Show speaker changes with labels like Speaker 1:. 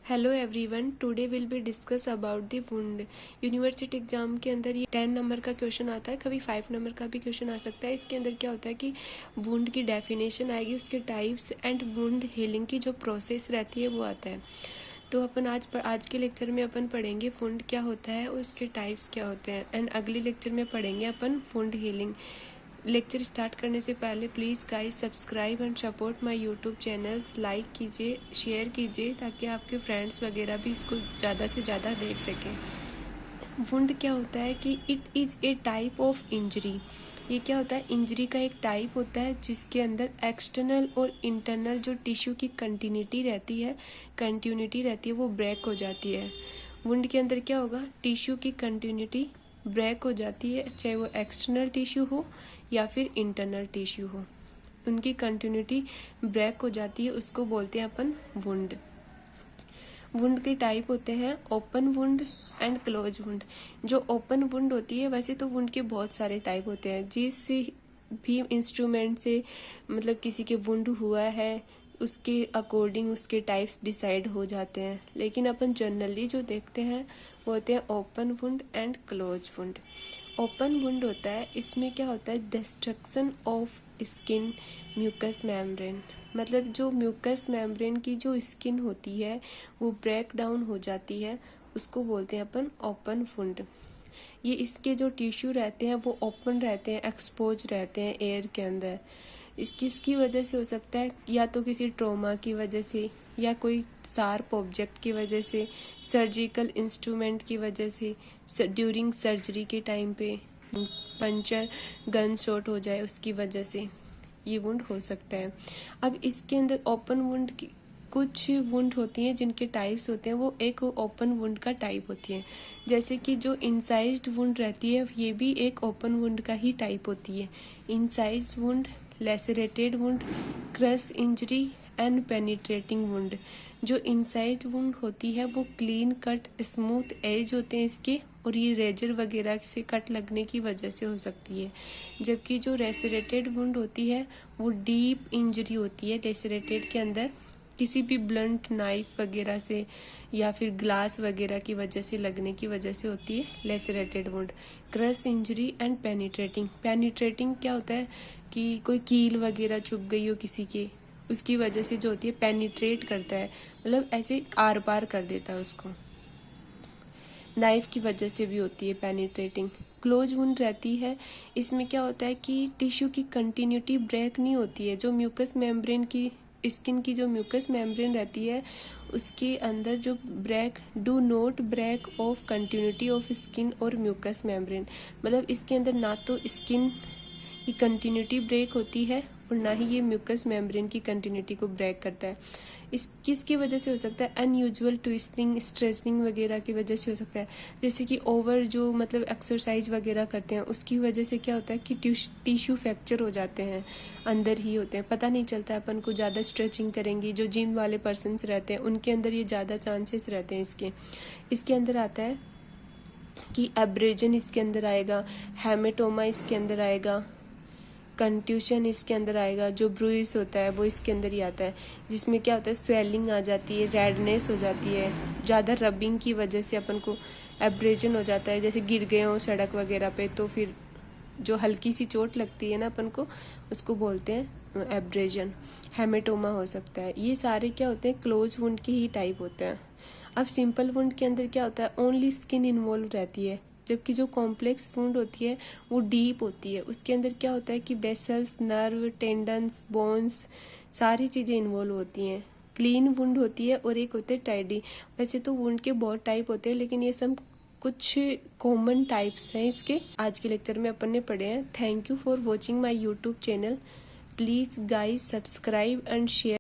Speaker 1: Hello everyone, today will be discuss about the wound. University exam के अंदर ये 10 number का क्वेश्चन आता है, कभी 5 नंबर का भी क्वेश्चन आ सकता है। इसके अंदर क्या होता है कि वुंड की डेफिनेशन आएगी, उसके टाइप्स एंड वुंड हीलिंग की जो प्रोसेस रहती है वो आता है। तो अपन आज के लेक्चर में अपन पढ़ेंगे वुंड क्या होता है और उसके टाइप्स क्या होते हैं, एंड अगले लेक्चर में पढ़ेंगे अपन वुंड हीलिंग। लेक्चर स्टार्ट करने से पहले please guys subscribe and support my YouTube channels, like कीजिए, शेयर कीजिए ताकि आपके फ्रेंड्स वगैरह भी इसको ज़्यादा से ज़्यादा देख सकें। वुंड क्या होता है कि it is a type of injury. ये क्या होता है, इंजरी का एक टाइप होता है जिसके अंदर एक्सटर्नल और इंटरनल जो टिश्यू की कंटिन्यूटी रहती है वो ब्रेक हो जाती है। वुंड के अंदर क्या होगा, टिश्यू की कंटिन्यूटी ब्रेक हो जाती है, चाहे वो एक्सटर्नल टिश्यू हो या फिर इंटरनल टिश्यू हो, उनकी कंटिन्यूटी ब्रेक हो जाती है, उसको बोलते हैं अपन वुंड। वुंड के टाइप होते हैं open wound and close wound. जो ओपन वुंड होती है, वैसे तो वुंड के बहुत सारे टाइप होते हैं, जिस भी इंस्ट्रूमेंट से मतलब किसी के वुंड हुआ है उसके अकॉर्डिंग उसके टाइप्स डिसाइड हो जाते हैं, लेकिन अपन जनरली जो देखते हैं वो होते हैं open wound and close wound. Open wound होता है, इसमें क्या होता है, destruction of skin mucous membrane. मतलब जो म्यूकस मेम्ब्रेन की जो स्किन होती है वो ब्रेक डाउन हो जाती है, उसको बोलते हैं अपन ओपन वुंड। ये इसके जो टिश्यू रहते हैं वो ओपन रहते हैं, एक्सपोज रहते हैं एयर के अंदर। किसकी वजह से हो सकता है, या तो किसी ट्रॉमा की वजह से, या कोई शार्प ऑब्जेक्ट की वजह से, सर्जिकल इंस्ट्रूमेंट की वजह से, ड्यूरिंग सर्जरी के टाइम पे पंचर गन शॉट हो जाए उसकी वजह से ये वुंड हो सकता है। अब इसके अंदर ओपन वुंड की कुछ वुंड होती हैं जिनके टाइप्स होते हैं, वो एक ओपन वुंड का टाइप होती है। जैसे कि जो इंसाइज्ड वुंड रहती है ये भी एक ओपन वुंड का ही टाइप होती है। Incised wound, lacerated wound, crush injury and penetrating wound. जो इनसाइड वुंड होती है वो क्लीन कट स्मूथ एज होते हैं इसके, और ये रेजर वगैरह से कट लगने की वजह से हो सकती है। जबकि जो लेसरेटेड वुंड होती है वो डीप इंजरी होती है, लेसरेटेड के अंदर किसी भी ब्लंट नाइफ वगैरह से या फिर ग्लास वगैरह की वजह से लगने की वजह से होती है lacerated wound. Crush injury and penetrating क्या होता है कि कोई कील वगैरह चुभ गई हो किसी के, उसकी वजह से जो होती है पेनिट्रेट करता है, मतलब ऐसे आर पार कर देता है उसको, नाइफ की वजह से भी होती है पेनिट्रेटिंग। क्लोज वुंड रहती है, इसमें क्या होता है कि टिश्यू की कंटिन्यूटी ब्रेक नहीं होती है। जो म्यूकस मेम्ब्रेन की स्किन की जो म्यूकस मेम्ब्रेन रहती है उसके अंदर जो do not break of continuity of skin और म्यूकस मेम्ब्रेन। मतलब इसके अंदर ना तो स्किन की कंटिन्यूटी ब्रेक होती है और ना ही ये म्यूकस मेम्ब्रेन की कंटिन्यूटी को ब्रेक करता है। इस किसकी वजह से हो सकता है, अनयूजुअल ट्विस्टिंग स्ट्रेचनिंग वगैरह की वजह से हो सकता है। जैसे कि ओवर जो मतलब एक्सरसाइज वगैरह करते हैं उसकी वजह से क्या होता है कि टिश्यू फ्रैक्चर हो जाते हैं, अंदर ही होते हैं, पता नहीं चलता है। अपन को ज़्यादा स्ट्रेचिंग करेंगी, जो जिम वाले पर्सनस रहते हैं उनके अंदर ये ज़्यादा चांसेस रहते हैं इसके अंदर आता है कि एब्रेजन इसके अंदर आएगा, हेमेटोमा इसके अंदर आएगा, कंट्यूशन इसके अंदर आएगा, जो ब्रूइस होता है वो इसके अंदर ही आता है, जिसमें क्या होता है स्वेलिंग आ जाती है, रेडनेस हो जाती है, ज़्यादा रबिंग की वजह से अपन को एब्रेजन हो जाता है। जैसे गिर गए हो सड़क वगैरह पे तो फिर जो हल्की सी चोट लगती है ना अपन को, उसको बोलते हैं एब्रेजन। हेमेटोमा हो सकता है। ये सारे क्या होते हैं, क्लोज वुंड के ही टाइप होते हैं। अब सिंपल वुंड के अंदर क्या होता है, ओनली स्किन इन्वॉल्व रहती है, जबकि जो कॉम्प्लेक्स वुंड होती है वो डीप होती है। उसके अंदर क्या होता है कि वेसल्स, नर्व, टेंडन्स, बोन्स, सारी चीज़ें इन्वॉल्व होती हैं। क्लीन वुंड होती है और एक होते हैं टाइडी। वैसे तो वुंड के बहुत टाइप होते हैं, लेकिन ये सब कुछ कॉमन टाइप्स हैं इसके। आज के लेक्चर में अपन ने पढ़े हैं। Thank you for watching my YouTube channel. Please guys subscribe and share.